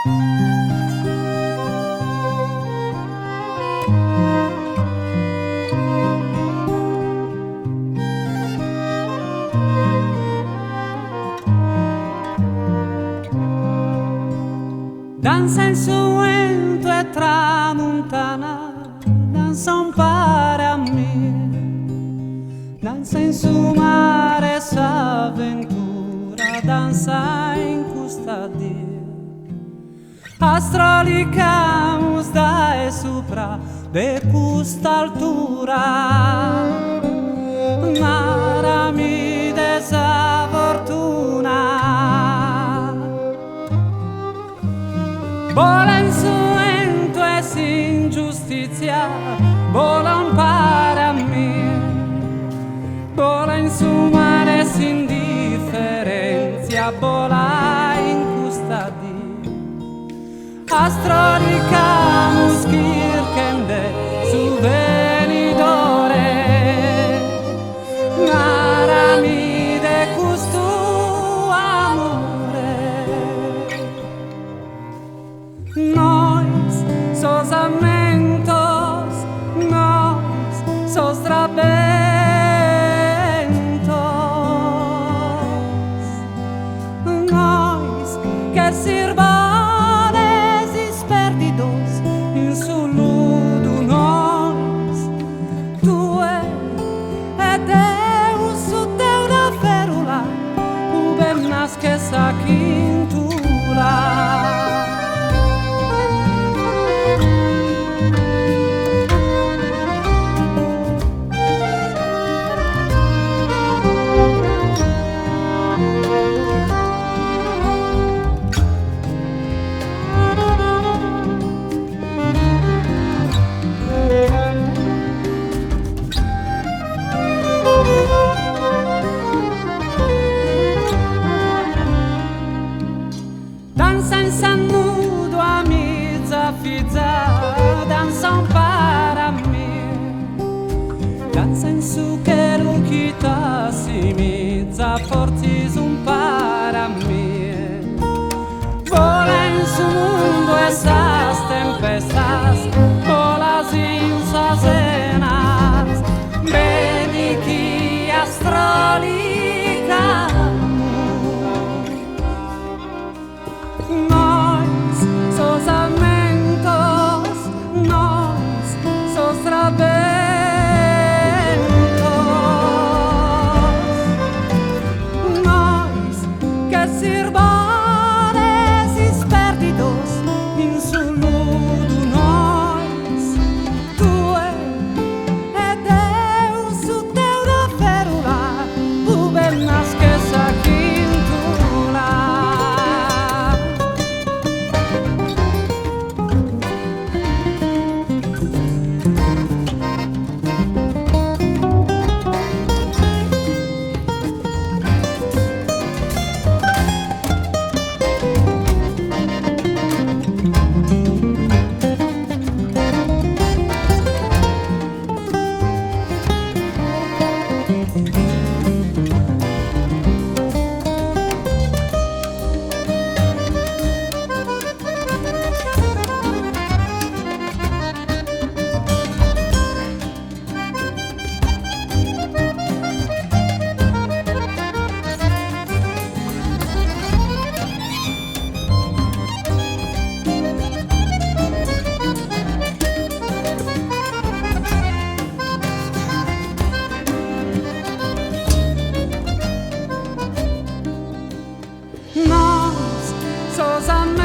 Danza in su vento e tramontana, danza un pare a me, danza in su mare s'avventura, danza in custodia. Astrolicamus da e sopra de custa altura, narami desa fortuna. Vola in su vento e sin giustizia, vola un pare a me, vola in su mare sin differenzia, vola in custodia. Astrolicamus kirkende su venidore, narami de custo amore. Nois sos amentos, nois sos trabentos, nois que sirvanes perdidos in su ludo nois, tue e Deus su teu da ferula, ube nasce sa quintula. Danza in san nudo a mezza fizza, danza un pare a me, danza in su che lucchita si mezza fortis un pare a me. Vola in su mundo esas tempestas, volas in sazenas, vedi chi astrolica. Nois sos amentos, nois sos trabentos, nois que sirvanes perdidos in su ludo nois, tue e Deus su teu da ferula, ube nasce sa quintula. Nos sos amentos.